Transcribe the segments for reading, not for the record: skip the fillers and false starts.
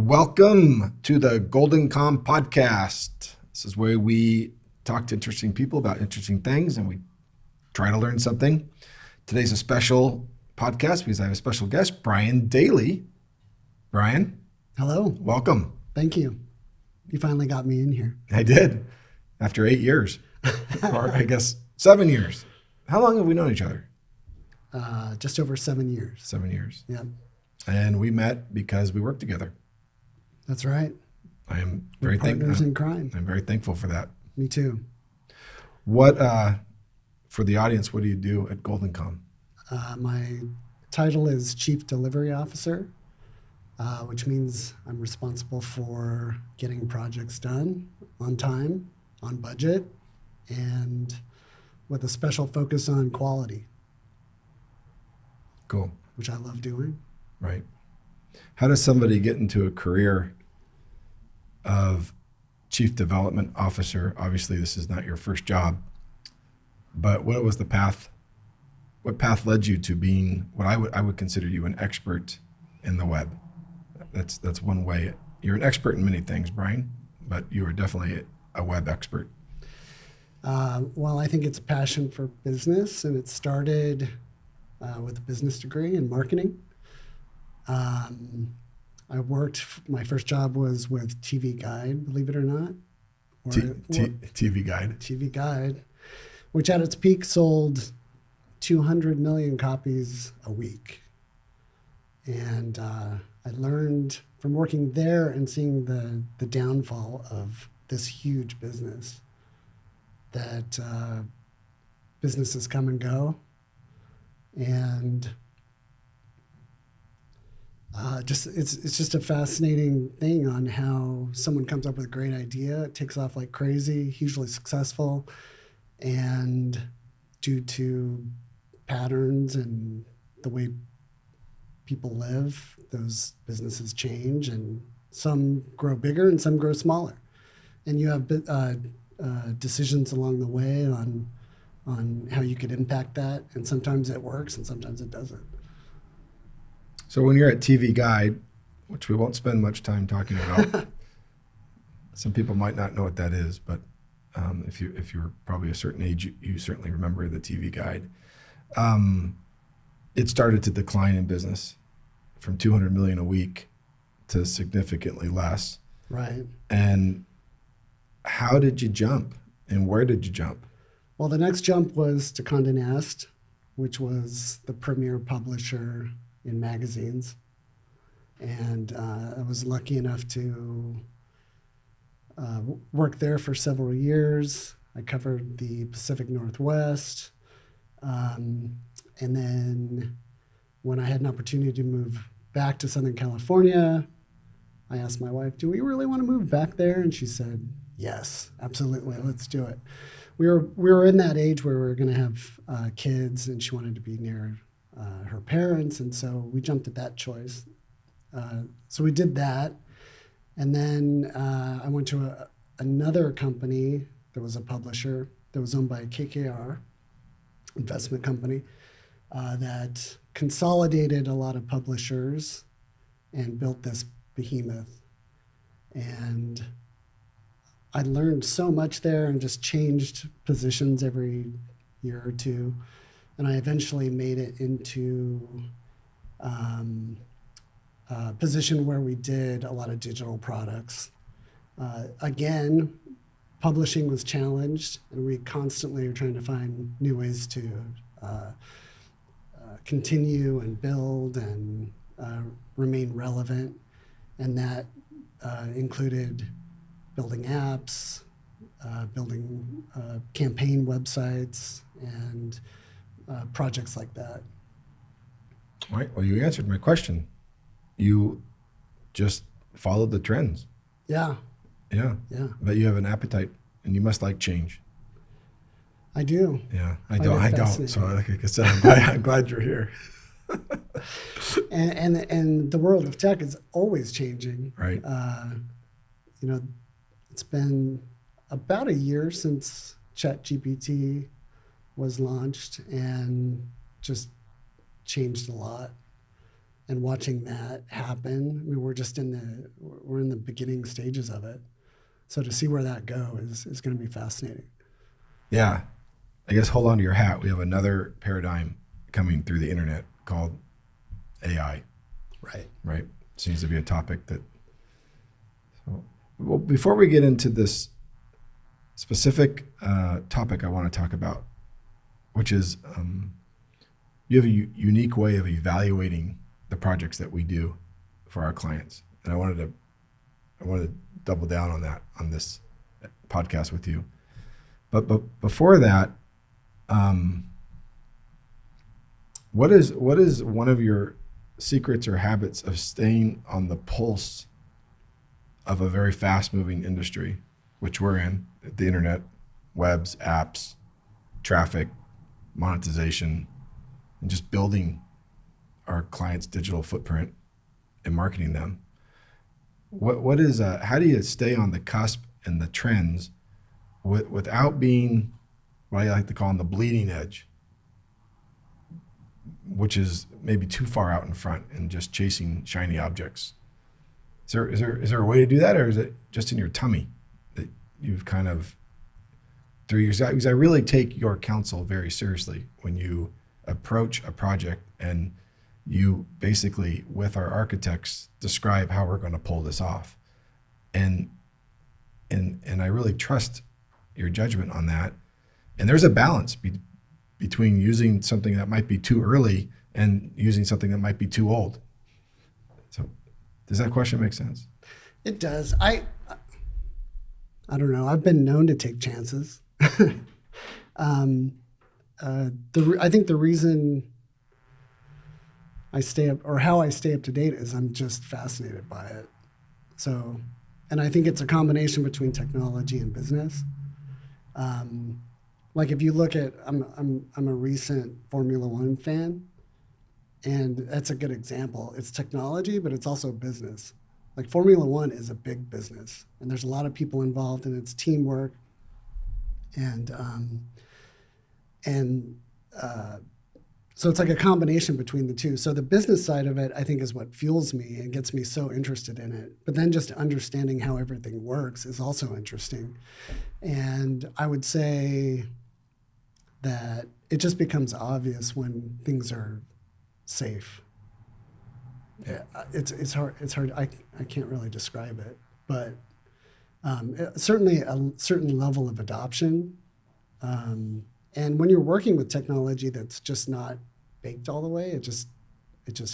Welcome to the GoldenComm podcast. This is where we talk to interesting people about interesting things and we try to learn something. Today's a special podcast because I have a special guest, Brian Daley. Brian. Hello. Welcome. Thank you. You finally got me in here. I did. After 8 years, or I guess 7 years. How long have we known each other? Just over 7 years. 7 years. Yep. And we met because we worked together. That's right. I am We're very partners in crime. I'm very thankful for that. Me too. What, for the audience, what do you do at GoldenComm? My title is Chief Delivery Officer, which means I'm responsible for getting projects done on time, on budget, and with a special focus on quality. Cool. Which I love doing. Right. How does somebody get into a career of Chief Development Officer? Obviously, this is not your first job, but what was the path? What path led you to being what I would consider you an expert in the web? That's one way. You're an expert in many things, Brian, but you are definitely a web expert. Well, I think it's a passion for business, and it started with a business degree in marketing. My first job was with TV Guide, believe it or not. TV Guide. TV Guide, which at its peak sold 200 million copies a week. And I learned from working there and seeing the downfall of this huge business that businesses come and go. And it's just a fascinating thing on how someone comes up with a great idea, it takes off like crazy, hugely successful, and due to patterns and the way people live, those businesses change, and some grow bigger and some grow smaller, and you have decisions along the way on how you could impact that, and sometimes it works and sometimes it doesn't. So when you're at TV Guide, which we won't spend much time talking about, some people might not know what that is, but if you're probably a certain age, you certainly remember the TV Guide. It started to decline in business from 200 million a week to significantly less. Right. And how did you jump, and where did you jump? Well, the next jump was to Condé Nast, which was the premier publisher in magazines. And I was lucky enough to work there for several years. I covered the Pacific Northwest. And then when I had an opportunity to move back to Southern California, I asked my wife, do we really want to move back there? And she said, yes, absolutely, let's do it. We were in that age where we were going to have kids, and she wanted to be near her parents, and so we jumped at that choice. So we did that, and then I went to another company that was a publisher that was owned by KKR, investment company, that consolidated a lot of publishers and built this behemoth. And I learned so much there and just changed positions every year or two. And I eventually made it into a position where we did a lot of digital products. Again, publishing was challenged, and we constantly are trying to find new ways to continue and build and remain relevant. And that included building apps, building campaign websites, and projects like that. All right. Well, you answered my question. You just followed the trends. Yeah. Yeah. Yeah. But you have an appetite, and you must like change. I do. Yeah. I don't. So like I said, I'm glad you're here. and the world of tech is always changing. Right. It's been about a year since ChatGPT was launched and just changed a lot. And watching that happen, I mean, we're we're in the beginning stages of it. So to see where that goes is going to be fascinating. Yeah. I guess hold on to your hat. We have another paradigm coming through the internet called AI. Right. Seems to be a topic that. So, well, before we get into this specific topic I want to talk about, which is you have a unique way of evaluating the projects that we do for our clients, and I wanted to double down on that on this podcast with you. But before that, what is one of your secrets or habits of staying on the pulse of a very fast-moving industry, which we're in, the internet, webs, apps, traffic, monetization, and just building our clients' digital footprint and marketing them? What is how do you stay on the cusp and the trends without being what I like to call on the bleeding edge, which is maybe too far out in front and just chasing shiny objects? Is there a way to do that, or is it just in your tummy that you've kind of through your? Because I really take your counsel very seriously when you approach a project and you basically, with our architects, describe how we're going to pull this off, and I really trust your judgment on that. And there's a balance between using something that might be too early and using something that might be too old. So, does that question make sense? It does. I don't know. I've been known to take chances. I think the reason I stay up, or how I stay up to date, is I'm just fascinated by it. So, and I think it's a combination between technology and business. Like if you look at, I'm a recent Formula One fan, and that's a good example. It's technology, but it's also business. Like Formula One is a big business, and there's a lot of people involved, and it's teamwork, and so it's like a combination between the two. So the business side of it, I think, is what fuels me and gets me so interested in it. But then just understanding how everything works is also interesting. And I would say that it just becomes obvious when things are safe. Yeah, it's hard. I can't really describe it, but certainly a certain level of adoption. And when you're working with technology that's just not baked all the way, it just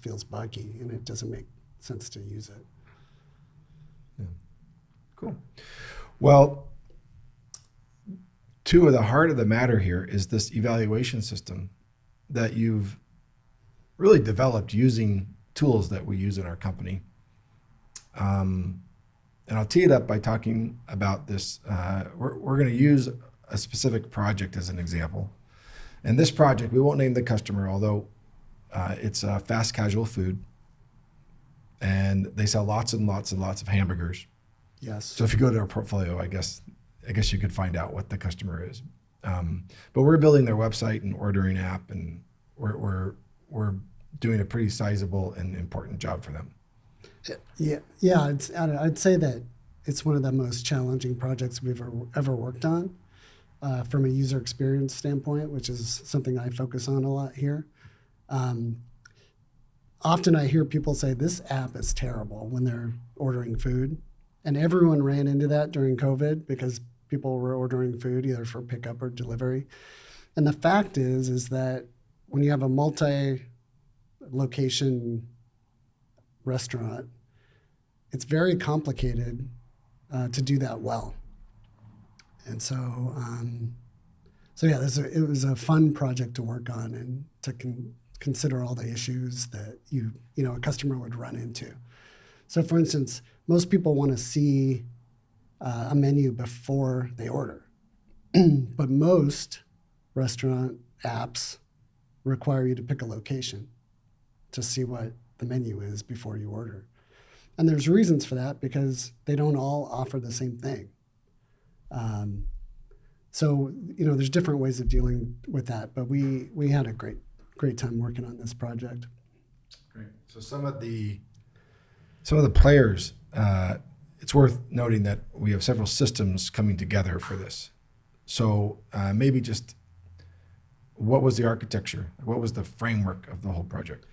feels buggy and it doesn't make sense to use it. Yeah. Cool. Well, to the heart of the matter here is this evaluation system that you've really developed using tools that we use in our company. And I'll tee it up by talking about this. We're going to use a specific project as an example. And this project, we won't name the customer, although it's fast casual food. And they sell lots and lots and lots of hamburgers. Yes. So if you go to our portfolio, I guess you could find out what the customer is. But we're building their website and ordering app, and we're doing a pretty sizable and important job for them. Yeah. I'd say that it's one of the most challenging projects we've ever worked on from a user experience standpoint, which is something I focus on a lot here. Often I hear people say this app is terrible when they're ordering food, and everyone ran into that during COVID because people were ordering food either for pickup or delivery. And the fact is that when you have a multi-location restaurant, it's very complicated to do that well. And so, yeah, it was a fun project to work on and to consider all the issues that a customer would run into. So, for instance, most people want to see a menu before they order, but most restaurant apps require you to pick a location to see what the menu is before you order. And there's reasons for that because they don't all offer the same thing. So, there's different ways of dealing with that, but we had a great time working on this project. Great. So some of the players it's worth noting that we have several systems coming together for this. So maybe just what was the architecture? What was the framework of the whole project?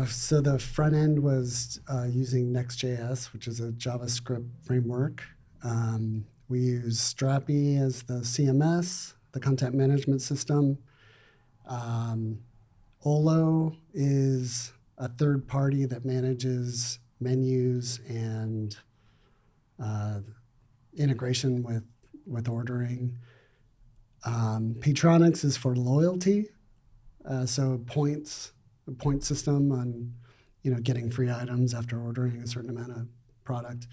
So the front end was using Next.js, which is a JavaScript framework. We use Strapi as the CMS, the content management system. Olo is a third party that manages menus and integration with ordering. Paytronix is for loyalty, so points, a point system on getting free items after ordering a certain amount of product.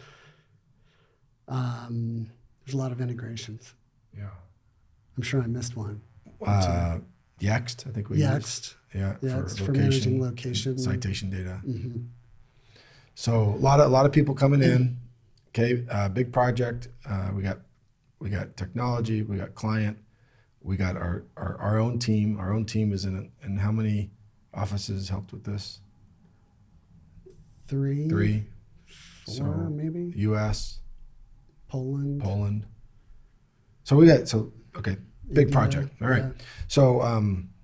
There's a lot of integrations. Yeah. I'm sure I missed one. Yext, I think we Yext. used. Yeah, It's for managing location. Citation data. Mm-hmm. So a lot of people coming in. Okay, big project. We got technology. We got client. We got our own team. Our own team is in it. And how many offices helped with this? Three. 4 So maybe. U.S. Poland. So okay, big India, project. All right. yeah. So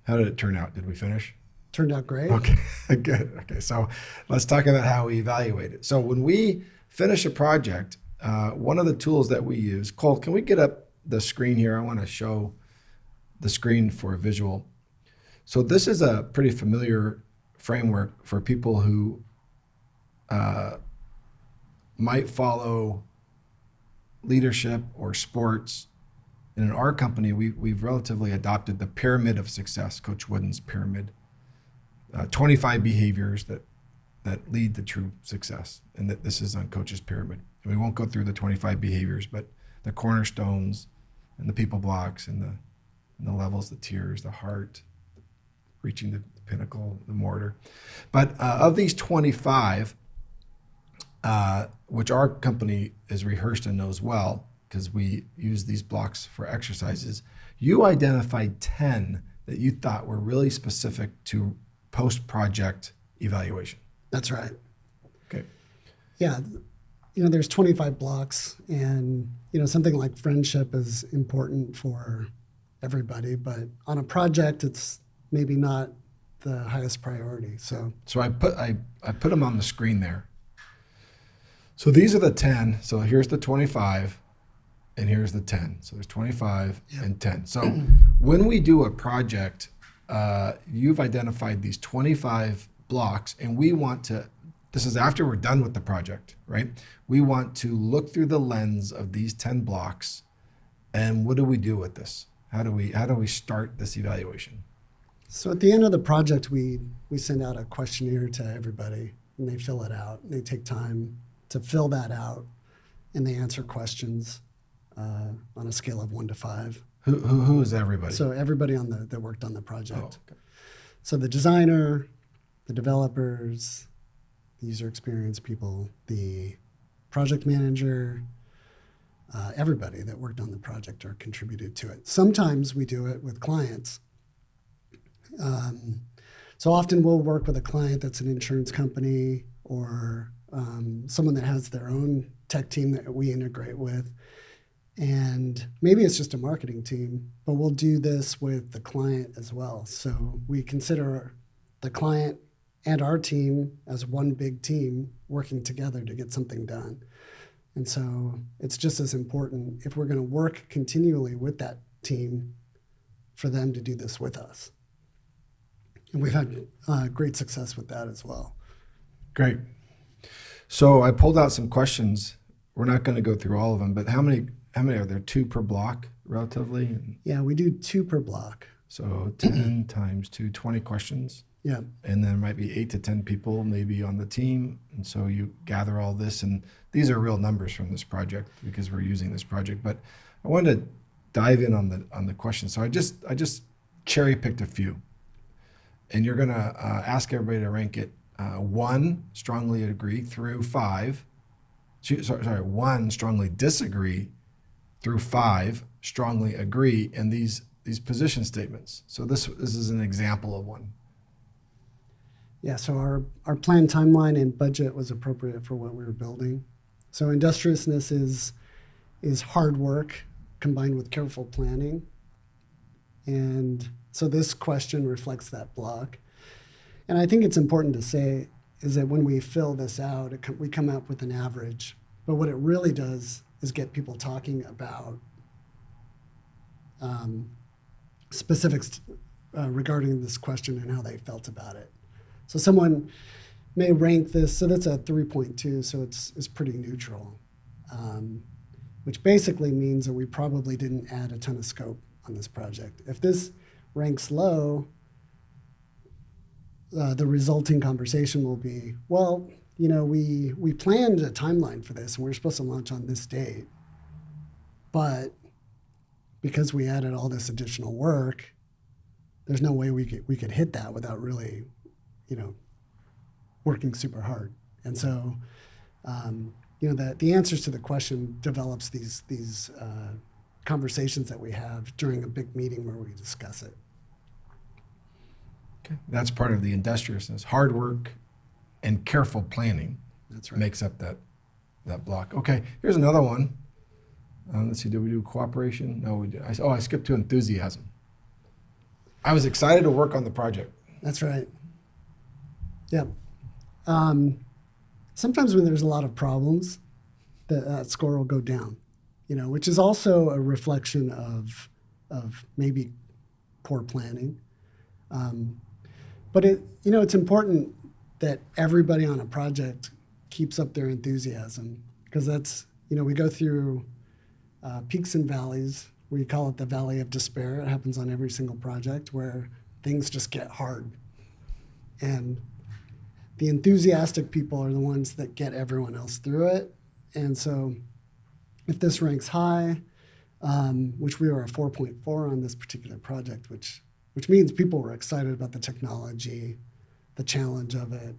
how did it turn out? Did we finish? Turned out great. Okay, good. Okay, so let's talk about how we evaluate it. So when we finish a project, one of the tools that we use, Cole, can we get up the screen here? I want to show the screen for a visual. So this is a pretty familiar framework for people who might follow leadership or sports. And in our company, we've relatively adopted the pyramid of success, Coach Wooden's pyramid. 25 behaviors that lead to true success, and that this is on Coach's pyramid. And we won't go through the 25 behaviors, but the cornerstones and the people blocks and the levels, the tiers, the heart, reaching the pinnacle, the mortar. But of these 25, which our company is rehearsed and knows well, because we use these blocks for exercises, you identified 10 that you thought were really specific to post-project evaluation. That's right. Okay. Yeah. There's 25 blocks, and, something like friendship is important for everybody, but on a project, it's maybe not the highest priority. So I put them on the screen there. So these are the 10. So here's the 25. And here's the 10. So there's 25 and 10. So when we do a project, you've identified these 25 blocks, and we want to, this is after we're done with the project, right? We want to look through the lens of these 10 blocks, and what do we do with this? How do we start this evaluation? So at the end of the project, we send out a questionnaire to everybody, and they fill it out. They take time to fill that out, and they answer questions on a scale of 1 to 5. Who is everybody? So everybody that worked on the project. Oh, okay. So the designer, the developers, the user experience people, the project manager, everybody that worked on the project or contributed to it. Sometimes we do it with clients. So often we'll work with a client that's an insurance company or someone that has their own tech team that we integrate with. And maybe it's just a marketing team, but we'll do this with the client as well. So we consider the client and our team as one big team working together to get something done. And so it's just as important, if we're going to work continually with that team, for them to do this with us. And we've had great success with that as well. Great. So I pulled out some questions. We're not going to go through all of them, but how many are there? 2 per block, relatively? Yeah, we do 2 per block. So 10 times 2, 20 questions. Yeah. And then there might be 8 to 10 people maybe on the team. And so you gather all this, and these are real numbers from this project because we're using this project. But I wanted to dive in on the questions. So I just cherry picked a few. And you're gonna ask everybody to rank it 1, strongly agree, through 5. Sorry, 1, strongly disagree, through 5, strongly agree, and these position statements. So this is an example of one. Yeah, so our planned timeline and budget was appropriate for what we were building. So industriousness is hard work combined with careful planning. And so this question reflects that block. And I think it's important to say is that when we fill this out, we come up with an average. But what it really does is get people talking about specifics regarding this question and how they felt about it. So someone may rank this, so that's a 3.2, so it's pretty neutral, which basically means that we probably didn't add a ton of scope on this project. If this ranks low, the resulting conversation will be, well, you know, we planned a timeline for this and we're supposed to launch on this date, but because we added all this additional work, there's no way we could hit that without really, you know, working super hard. And so, you know, the answers to the question develops these conversations that we have during a big meeting where we discuss it. Okay. That's part of the industriousness. Hard work and careful planning That's right. makes up that block. Okay, here's another one. Let's see, did we do cooperation? No, we did. I skipped to enthusiasm. I was excited to work on the project. That's right. Yeah. Sometimes when there's a lot of problems, that score will go down, you know, which is also a reflection of maybe poor planning. But you know, it's important that everybody on a project keeps up their enthusiasm, because that's, you know, we go through peaks and valleys. We call it the valley of despair. It happens on every single project where things just get hard. And the enthusiastic people are the ones that get everyone else through it. And so if this ranks high, which we were a 4.4 on this particular project, which means people were excited about the technology, the challenge of it.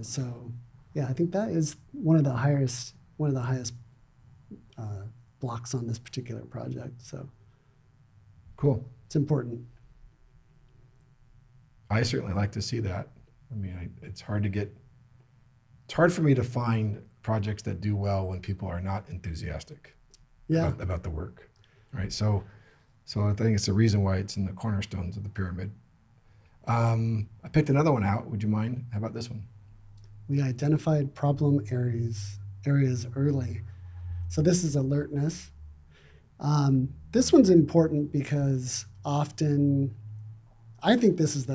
So yeah, I think that is one of the highest blocks on this particular project. So Cool. it's important. I certainly like to see that. I mean, it's hard for me to find projects that do well when people are not enthusiastic Yeah. about the work, right? So I think it's the reason why it's in the cornerstones of the pyramid. I picked another one out. Would you mind? How about this one? We identified problem areas early. So this is alertness. This one's important because often, I think this is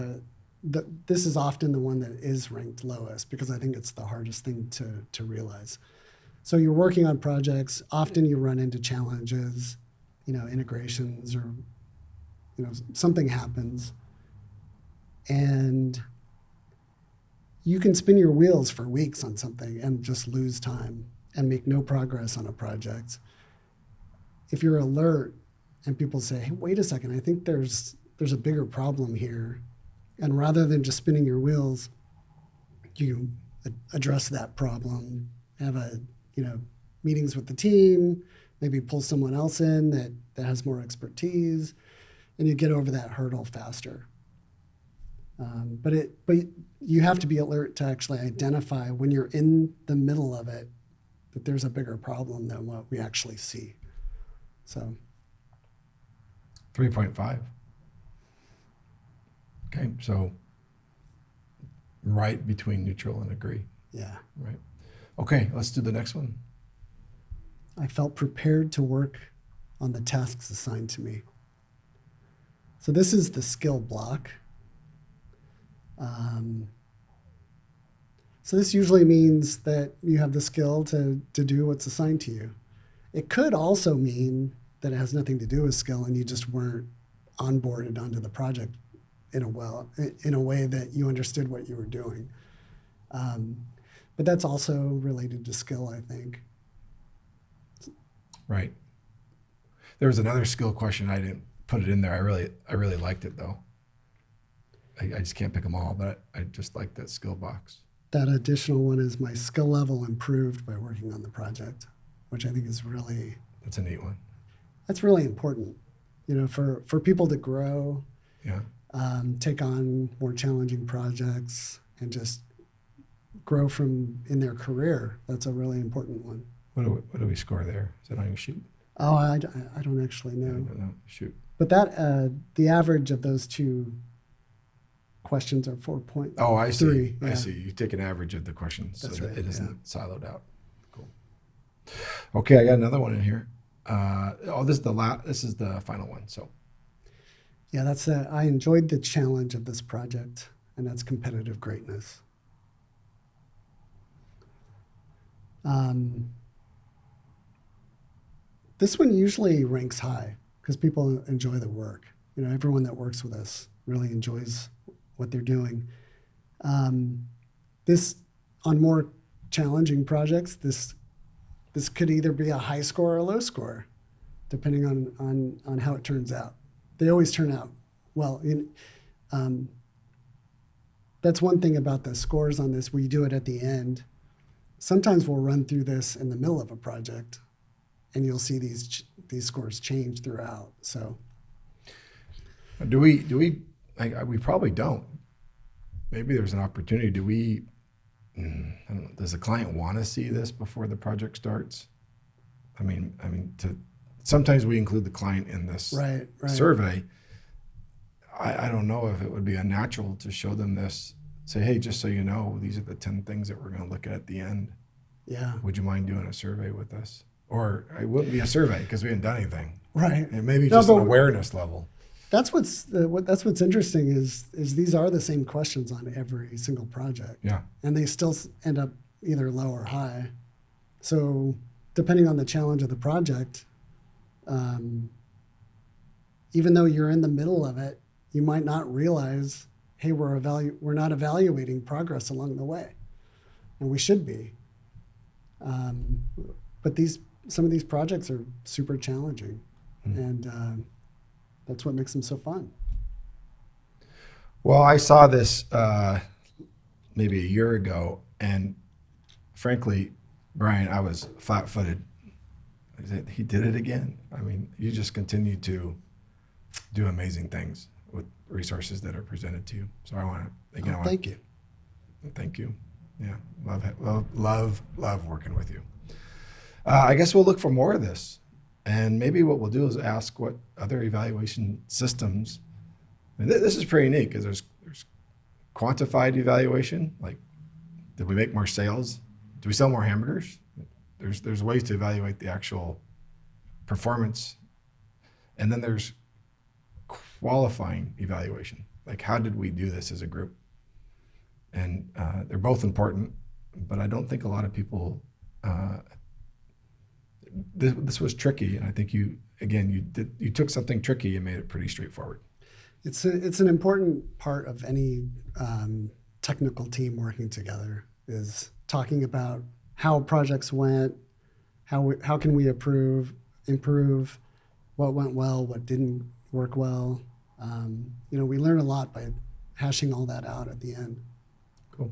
this is often the one that is ranked lowest, because I think it's the hardest thing to realize. So you're working on projects, often you run into challenges, you know, integrations, or, you know, something happens, and you can spin your wheels for weeks on something and just lose time and make no progress on a project. If you're alert and people say, hey, wait a second, I think there's a bigger problem here, and rather than just spinning your wheels, you address that problem, have meetings with the team, maybe pull someone else in that has more expertise, and you get over that hurdle faster. But you have to be alert to actually identify when you're in the middle of it that there's a bigger problem than what we actually see. So 3.5. Okay, so right between neutral and agree. yeah, Right. Okay, let's do the next one. I felt prepared to work on the tasks assigned to me. So this is the skill block. So this usually means that you have the skill to do what's assigned to you. It could also mean that it has nothing to do with skill and you just weren't onboarded onto the project in a way that you understood what you were doing. But that's also related to skill, I think. Right. There was another skill question. I didn't put it in there. I really liked it though. I just can't pick them all, but I just like that skill box. That additional one is my skill level improved by working on the project, which I think is really, That's a neat one. that's really important, you know, for people to grow, Yeah. take on more challenging projects, and just grow from in their career. That's a really important one. What do we score there? Is that on your sheet? Oh, I don't actually know. No, shoot. But that the average of those two questions are 4.3. Oh, I see. Yeah. I see. You take an average of the questions That's so that right, it isn't yeah. siloed out. Cool. Okay, I got another one in here. This is the final one. So Yeah, that's I enjoyed the challenge of this project, and that's competitive greatness. This one usually ranks high because people enjoy the work. You know, everyone that works with us really enjoys what they're doing. This, on more challenging projects, this could either be a high score or a low score, depending on how it turns out. They always turn out well. That's one thing about the scores on this. We do it at the end. Sometimes we'll run through this in the middle of a project, and you'll see these scores change throughout. So, do we? We probably don't. Maybe there's an opportunity. Do we? I don't know. Does the client want to see this before the project starts? I mean, sometimes we include the client in this right. survey. I don't know if it would be unnatural to show them this. Say, hey, just so you know, these are the 10 things that we're going to look at the end. Yeah. Would you mind doing a survey with us? Or it wouldn't be a survey because we haven't done anything. Right. It may be just an awareness level. That's what's interesting is these are the same questions on every single project. Yeah. And they still end up either low or high. So depending on the challenge of the project, even though you're in the middle of it, you might not realize, hey, we're not evaluating progress along the way, and we should be. But some of these projects are super challenging, and that's what makes them so fun. Well, I saw this maybe a year ago, and frankly, Brian, I was flat-footed. He did it again. I mean, you just continue to do amazing things with resources that are presented to you. So I want to, again, Thank you. Thank you. Yeah, love working with you. I guess we'll look for more of this. And maybe what we'll do is ask what other evaluation systems, and this is pretty neat because there's quantified evaluation, like did we make more sales? Do we sell more hamburgers? There's ways to evaluate the actual performance. And then there's qualifying evaluation, like how did we do this as a group? And they're both important, but I don't think a lot of people, this was tricky, and I think you took something tricky and made it pretty straightforward. It's an important part of any technical team working together is talking about how projects went, how can we improve, what went well, what didn't work well. We learn a lot by hashing all that out at the end. Cool.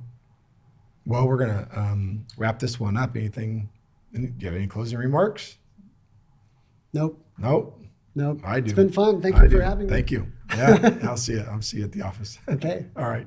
Well, we're gonna wrap this one up. Do you have any closing remarks? Nope. I do. It's been fun. Thank you for having me. Thank you. Yeah, I'll see you at the office. Okay. All right.